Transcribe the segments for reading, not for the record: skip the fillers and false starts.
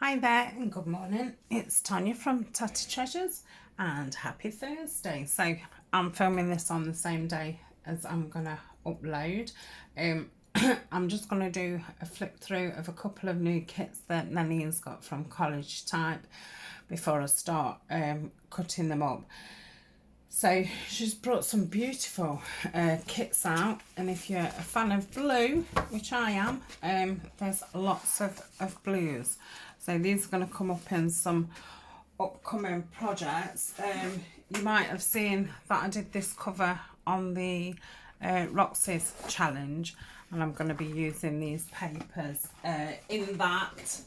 Hi there and good morning. It's Tania from Tatty Treasures and happy Thursday. So I'm filming this on the same day as I'm going to upload. I'm just going to do a flip through of a couple of new kits that Nanny's got from Collage type before I start cutting them up. So she's brought some beautiful kits out, and if you're a fan of blue, which I am, there's lots of blues. So these are going to come up in some upcoming projects. You might have seen that I did this cover on the Roxy's challenge, and I'm going to be using these papers in that.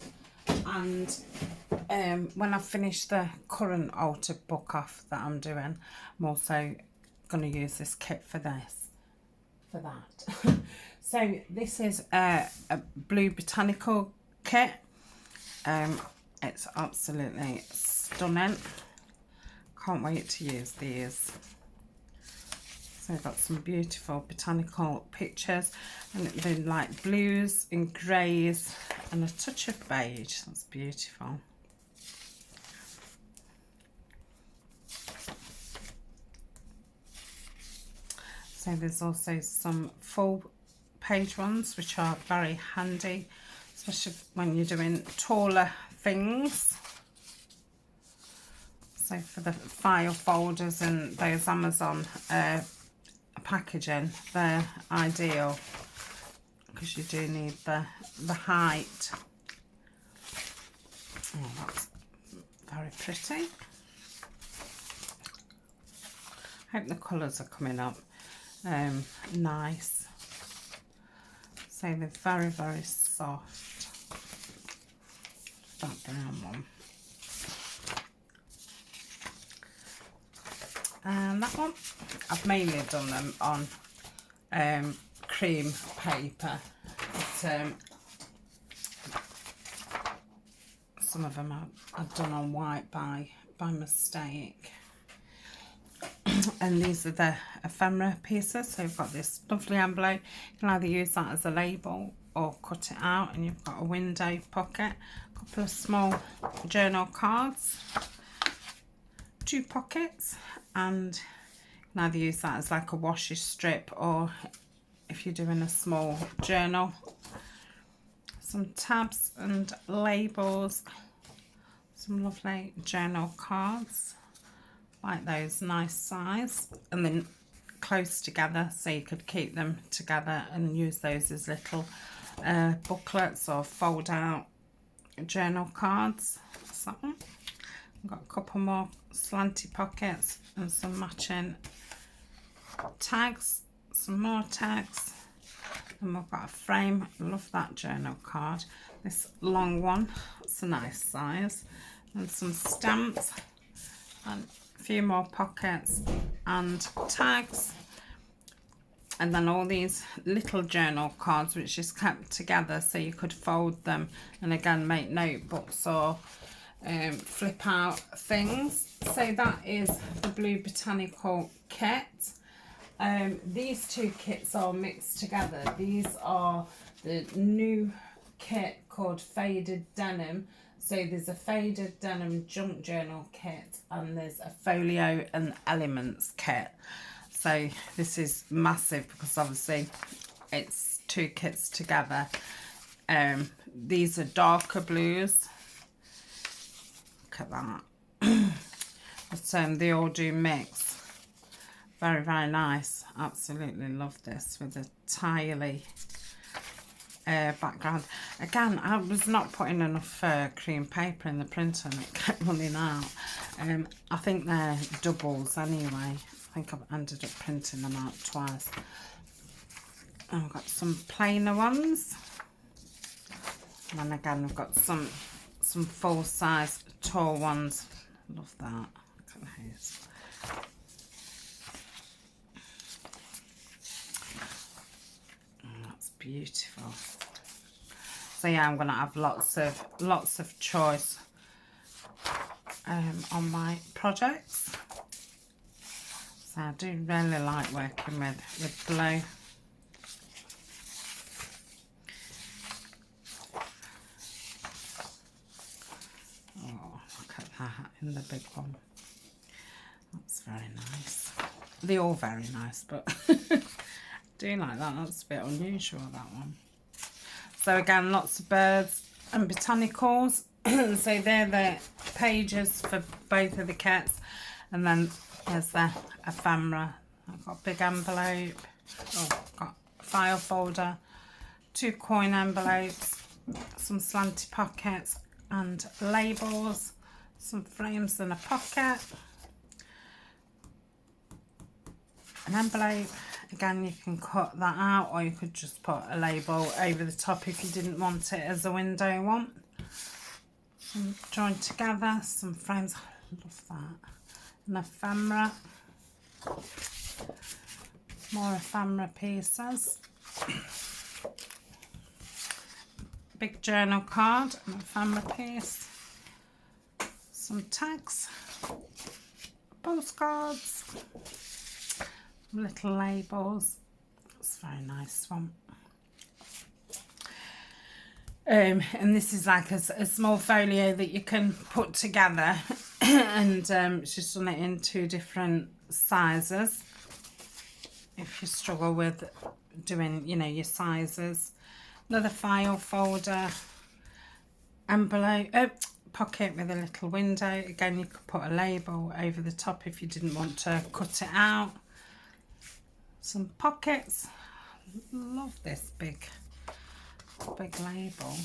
And when I finish the current altered book off that I'm doing, I'm also going to use this kit for that. So this is a blue Botanical Kit. It's absolutely stunning. Can't wait to use these. So I've got some beautiful botanical pictures, and they're like blues and greys and a touch of beige. That's beautiful. So there's also some full page ones which are very handy, especially when you're doing taller things. So for the file folders and those Amazon packaging, they're ideal because you do need the height. Oh, that's very pretty. Hope the colours are coming up nice. So they're very soft. That brown one. And that one, I've mainly done them on cream paper, but some of them I've done on white by mistake. And these are the ephemera pieces. So you've got this lovely envelope. You can either use that as a label or cut it out, and you've got a window pocket, a couple of small journal cards, 2 pockets, and you can either use that as like a washi strip, or if you're doing a small journal, some tabs and labels, some lovely journal cards like those, nice size, and then close together so you could keep them together and use those as little booklets or fold out journal cards. So I've got a couple more slanty pockets and some matching tags, some more tags, and we've got a frame. Love that journal card. This long one, it's a nice size, and some stamps and a few more pockets and tags, and then all these little journal cards which is kept together so you could fold them and again make notebooks or flip out things. So that is the blue Botanical Kit. These 2 kits are mixed together. These are the new kit called Faded Denim. So there's a Faded Denim Junk Journal Kit, and there's a Folio and Elements Kit. So this is massive because obviously it's 2 kits together. These are darker blues. Look at that. But they all do mix. Very nice. Absolutely love this with a tiley background. Again, I was not putting enough cream paper in the printer and it kept running out. I think they're doubles anyway. I think I've ended up printing them out twice. And I've got some plainer ones, and then again I've got some full size tall ones. Love that. Look at those. That's beautiful. So yeah, I'm gonna have lots of choice on my projects. So I do really like working with blue. in the big one. That's very nice. They're all very nice, but I do like that. That's a bit unusual, that one. So again, lots of birds and botanicals. So they're the pages for both of the kits. And then there's the ephemera. I've got a big envelope. Oh, I've got a file folder, 2 coin envelopes, some slanty pockets and labels, some frames and a pocket, an envelope. Again, you can cut that out, or you could just put a label over the top if you didn't want it as a window one. Some joined together, some frames. I love that. An ephemera. More ephemera pieces. Big journal card, an ephemera piece. Some tags. Postcards. Little labels. It's a very nice one. And this is like a small folio that you can put together. And she's done it in 2 different sizes. If you struggle with doing, you know, your sizes. Another file folder. Envelope. Pocket with a little window. Again, you could put a label over the top if you didn't want to cut it out. Some pockets. Love this big label.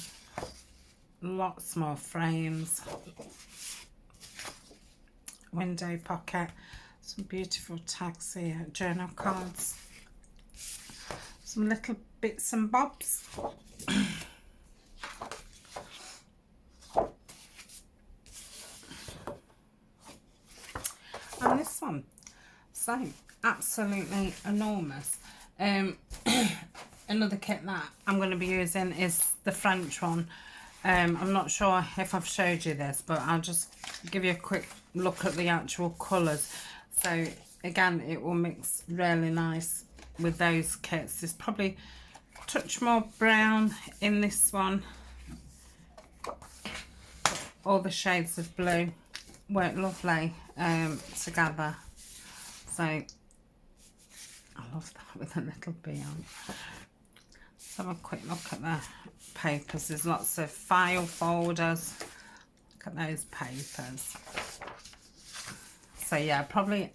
Lots more frames. Window pocket. Some beautiful tags here. Journal cards. Some little bits and bobs. And this one. So absolutely enormous. Another kit that I'm going to be using is the French one. I'm not sure if I've showed you this, but I'll just give you a quick look at the actual colours. So again, it will mix really nice with those kits. There's probably a touch more brown in this one. All the shades of blue work lovely together. So I love that with a little bee on. Let's have a quick look at the papers. There's lots of file folders. Look at those papers. So yeah, probably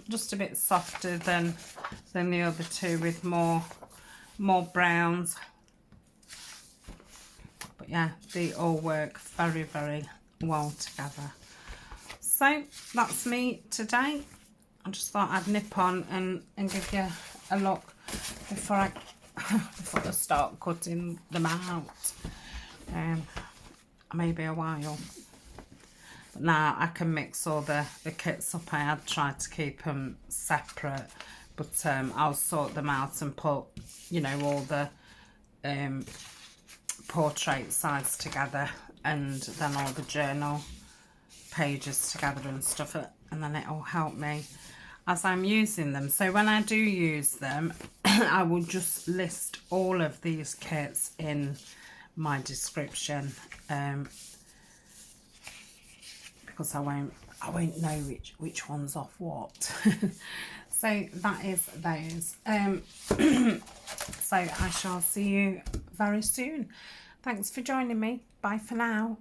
just a bit softer than the other 2 with more browns. But yeah, they all work very, very well together. So that's me today. I just thought I'd nip on and give you a look before I start cutting them out. Maybe a while. But now I can mix all the kits up. I had tried to keep them separate, but I'll sort them out and put, you know, all the portrait sides together, and then all the journal pages together and stuff, and then it'll help me as I'm using them. So when I do use them, I will just list all of these kits in my description, because I won't know which one's off what. So that is those. So I shall see you very soon. Thanks for joining me. Bye for now.